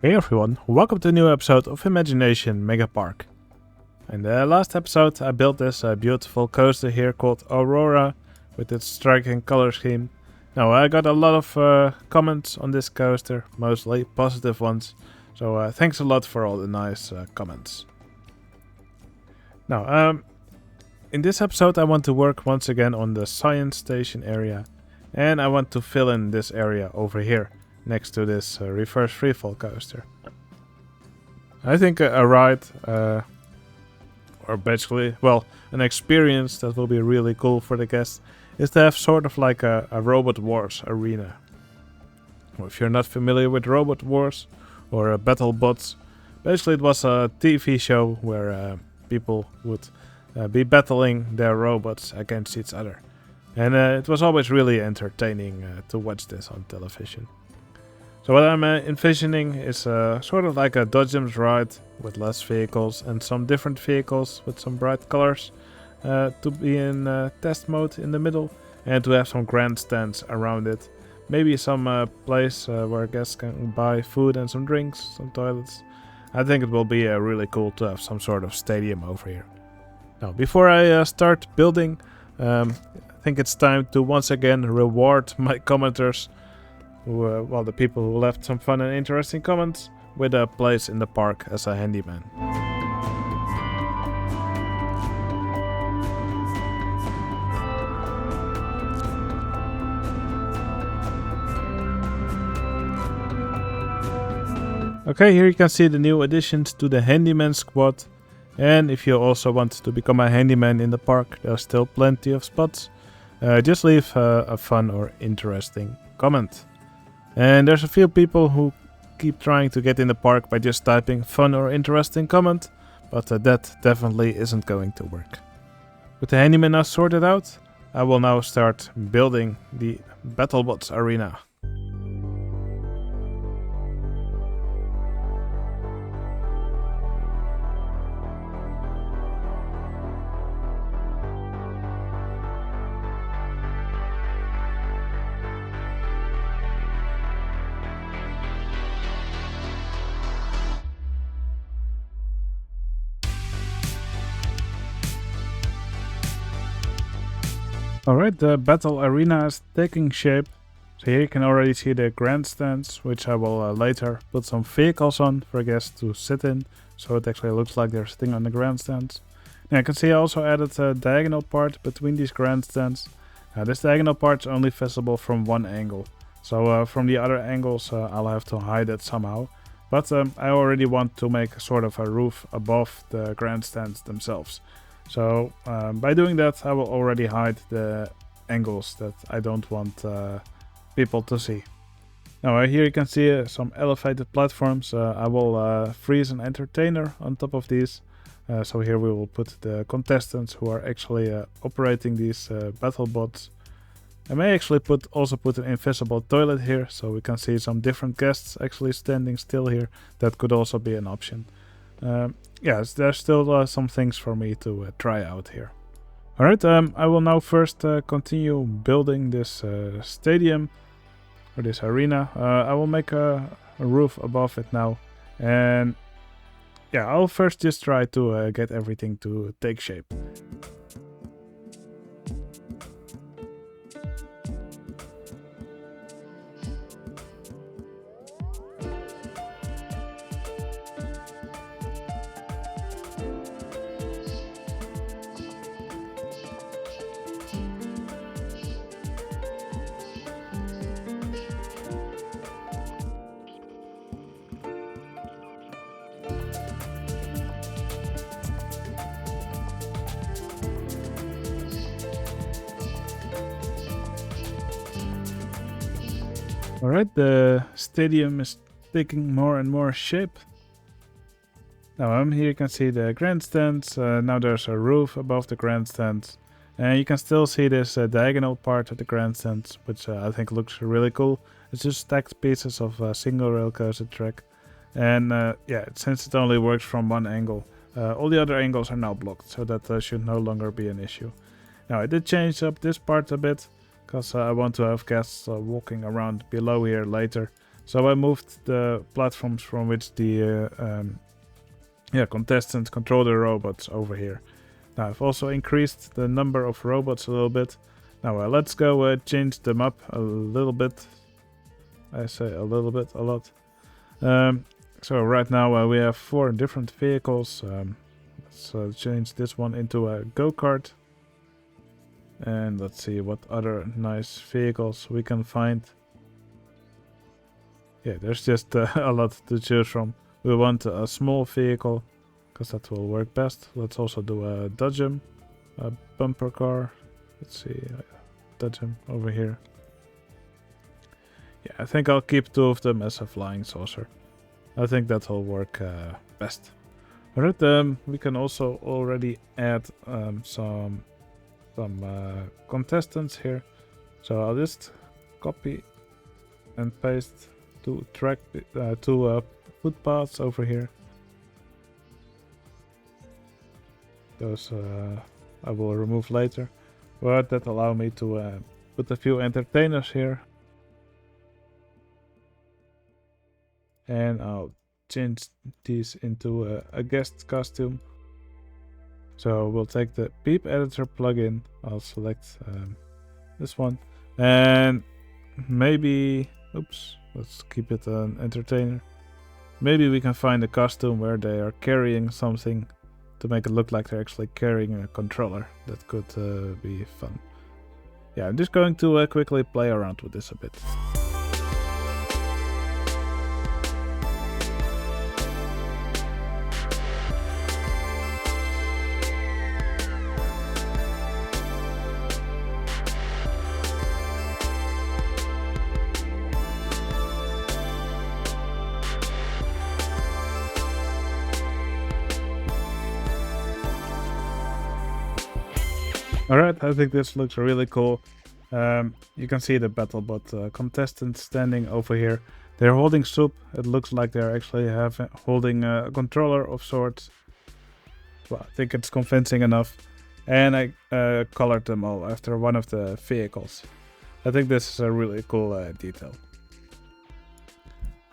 Hey everyone, welcome to a new episode of Imagination Megapark. In the last episode I built this beautiful coaster here called Aurora with its striking color scheme. Now I got a lot of comments on this coaster, mostly positive ones, so thanks a lot for all the nice comments. Now in this episode I want to work once again on the science station area, and I want to fill in this area over here next to this reverse freefall coaster. I think a ride, or basically, well, an experience that will be really cool for the guests is to have sort of like a Robot Wars arena. Well, if you're not familiar with Robot Wars or BattleBots, basically it was a TV show where people would be battling their robots against each other. And it was always really entertaining to watch this on television. So what I'm envisioning is sort of like a Dodgems ride with less vehicles and some different vehicles with some bright colors to be in test mode in the middle, and to have some grandstands around it. Maybe some place where guests can buy food and some drinks, some toilets. I think it will be really cool to have some sort of stadium over here. Now, before I start building, I think it's time to once again reward my commenters. The people who left some fun and interesting comments with a place in the park as a handyman. Okay, here you can see the new additions to the handyman squad. And if you also want to become a handyman in the park, there's still plenty of spots. Just leave a fun or interesting comment. And there's a few people who keep trying to get in the park by just typing fun or interesting comment, but that definitely isn't going to work. With the handyman now sorted out, I will now start building the BattleBots arena. Alright, the battle arena is taking shape. So here you can already see the grandstands, which I will later put some vehicles on for guests to sit in, so it actually looks like they're sitting on the grandstands. And I can see I also added a diagonal part between these grandstands. This diagonal part is only visible from one angle, so from the other angles I'll have to hide it somehow. But I already want to make sort of a roof above the grandstands themselves. So by doing that, I will already hide the angles that I don't want people to see. Now here you can see some elevated platforms. I will freeze an entertainer on top of these. So here we will put the contestants who are actually operating these BattleBots. I may actually also put an invisible toilet here, so we can see some different guests actually standing still here. That could also be an option. Yes, there's still some things for me to try out here. Alright, I will now first continue building this stadium, or this arena. I will make a roof above it now, and yeah, I'll first just try to get everything to take shape. Alright, the stadium is taking more and more shape. Now here you can see the grandstands. Now there's a roof above the grandstands. And you can still see this diagonal part of the grandstands, which I think looks really cool. It's just stacked pieces of a single rail coaster track. And yeah, since it only works from one angle, all the other angles are now blocked, so that should no longer be an issue. Now I did change up this part a bit, because I want to have guests walking around below here later. So I moved the platforms from which the contestants control the robots over here. Now I've also increased the number of robots a little bit. Now let's go change them up a little bit. I say a little bit, a lot. So right now we have 4 different vehicles. Let's change this one into a go-kart. And let's see what other nice vehicles we can find. Yeah, there's just a lot to choose from. We want a small vehicle, because that will work best. Let's also do a dodgem, a bumper car. Let's see, dodgem over here. Yeah, I think I'll keep 2 of them as a flying saucer. I think that'll work best. Alright, we can also already add some contestants here. So I'll just copy and paste 2 footpaths over here. Those I will remove later, but that allow me to put a few entertainers here. And I'll change these into a guest costume. So we'll take the Beep Editor plugin. I'll select this one, and maybe, oops, let's keep it an entertainer. Maybe we can find a costume where they are carrying something to make it look like they're actually carrying a controller. That could be fun. Yeah, I'm just going to quickly play around with this a bit. Alright, I think this looks really cool. You can see the BattleBot contestants standing over here. They're holding soup. It looks like they're actually holding a controller of sorts. Well, I think it's convincing enough. And I colored them all after one of the vehicles. I think this is a really cool detail.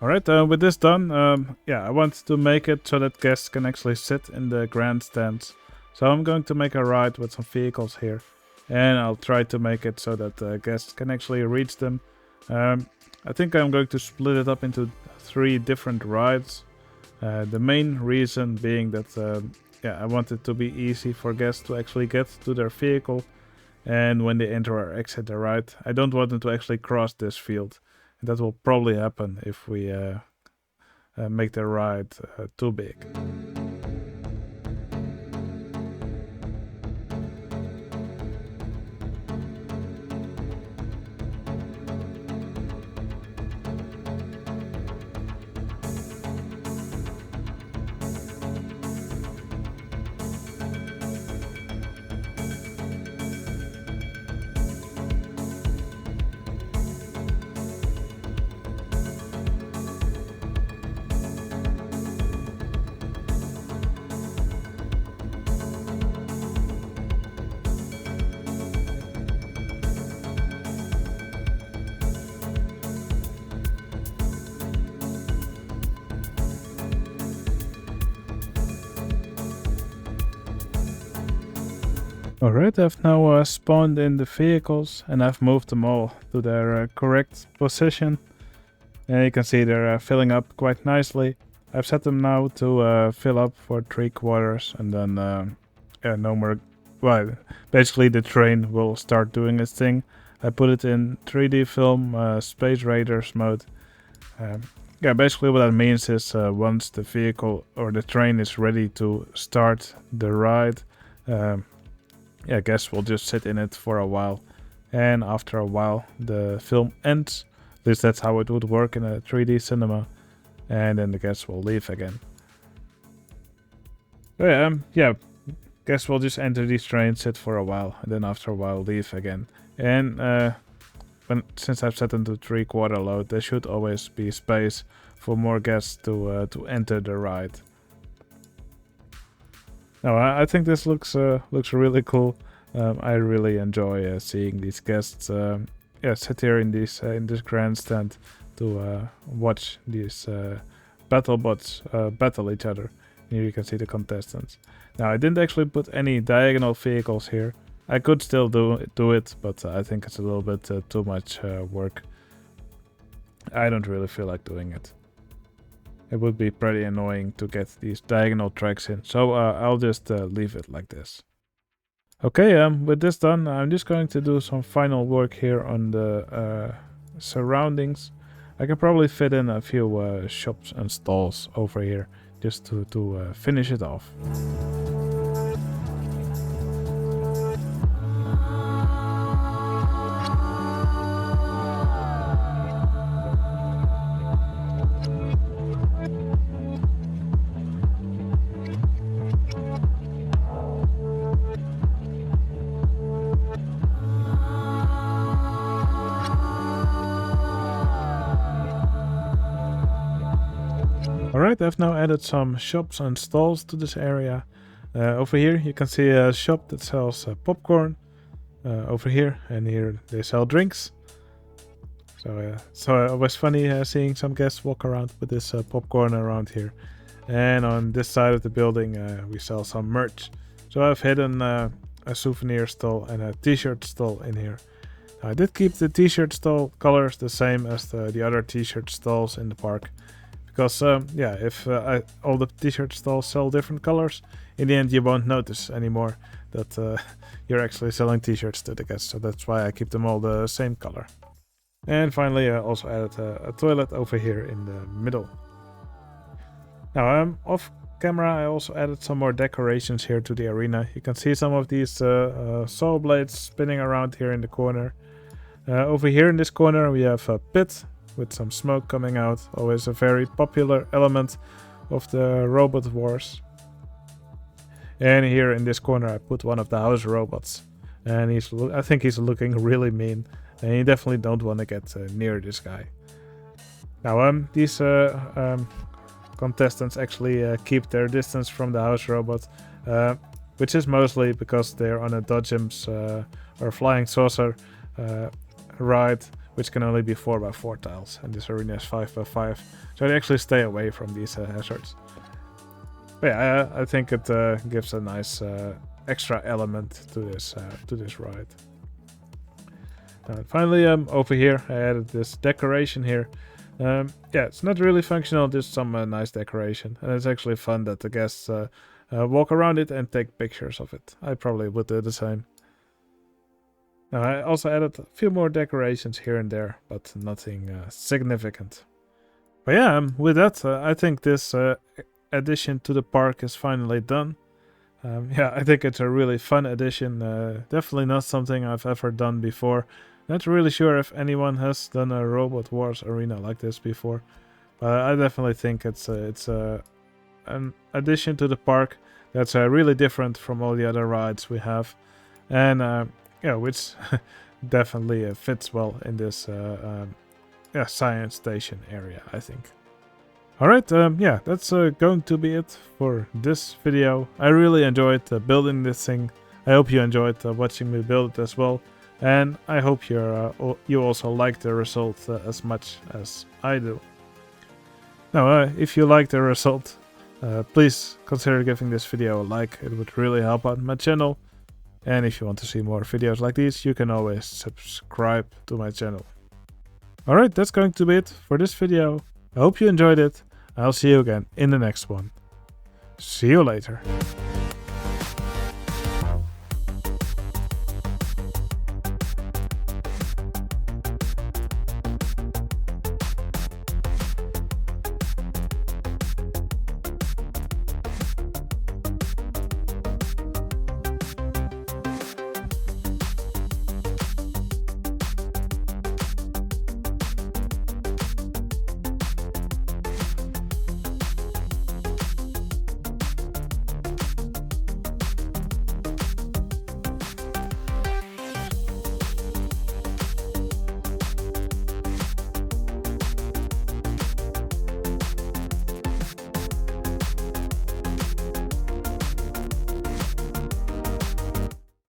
Alright, with this done, I want to make it so that guests can actually sit in the grandstands. So I'm going to make a ride with some vehicles here, and I'll try to make it so that guests can actually reach them. I think I'm going to split it up into 3 different rides. The main reason being that I want it to be easy for guests to actually get to their vehicle, and when they enter or exit the ride, I don't want them to actually cross this field. And that will probably happen if we make the ride too big. Alright, I've now spawned in the vehicles and I've moved them all to their correct position. And you can see they're filling up quite nicely. I've set them now to fill up for 3/4 and then no more. Well, basically the train will start doing its thing. I put it in 3D film Space Raiders mode. Basically what that means is once the vehicle or the train is ready to start the ride, guests will just sit in it for a while, and after a while the film ends. At least that's how it would work in a 3D cinema, and then the guests will leave again. Guests will just enter these trains, sit for a while, and then after a while leave again. And since I've set them to 3/4 load, there should always be space for more guests to enter the ride. No, I think this looks really cool. I really enjoy seeing these guests sit here in this grandstand to watch these battle bots battle each other. Here you can see the contestants. Now I didn't actually put any diagonal vehicles here. I could still do it, but I think it's a little bit too much work. I don't really feel like doing it. It would be pretty annoying to get these diagonal tracks in, so I'll just leave it like this. Okay, with this done, I'm just going to do some final work here on the surroundings. I can probably fit in a few shops and stalls over here just to finish it off. Alright, I've now added some shops and stalls to this area. Over here you can see a shop that sells popcorn. Over here and here they sell drinks. So it was funny seeing some guests walk around with this popcorn around here. And on this side of the building we sell some merch. So I've hidden a souvenir stall and a t-shirt stall in here. I did keep the t-shirt stall colors the same as the other t-shirt stalls in the park. Because, yeah, if all the t-shirt stalls sell different colors, in the end you won't notice anymore that you're actually selling t-shirts to the guests. So that's why I keep them all the same color. And finally I also added a toilet over here in the middle. Now, off camera I also added some more decorations here to the arena. You can see some of these saw blades spinning around here in the corner. Over here in this corner we have a pit with some smoke coming out, always a very popular element of the robot wars. And here in this corner I put one of the house robots, and I think he's looking really mean, and you definitely don't want to get near this guy. Now these contestants actually keep their distance from the house robot, which is mostly because they're on a dodgems or flying saucer ride, which can only be 4x4 tiles, and this arena is 5x5, so they actually stay away from these hazards. But yeah, I think it gives a nice extra element to this ride. Finally, over here I added this decoration here. Yeah, it's not really functional, just some nice decoration, and it's actually fun that the guests walk around it and take pictures of it. I probably would do the same. Now, I also added a few more decorations here and there, but nothing significant. But yeah, with that, I think this addition to the park is finally done. Yeah, I think it's a really fun addition. Definitely not something I've ever done before. Not really sure if anyone has done a Robot Wars arena like this before. But I definitely think it's an addition to the park that's really different from all the other rides we have. And yeah, which definitely fits well in this yeah, science station area, I think. Alright, yeah, that's going to be it for this video. I really enjoyed building this thing. I hope you enjoyed watching me build it as well. And I hope you also like the result as much as I do. Now, if you like the result, please consider giving this video a like. It would really help out my channel. And if you want to see more videos like these, you can always subscribe to my channel. Alright, that's going to be it for this video. I hope you enjoyed it. I'll see you again in the next one. See you later.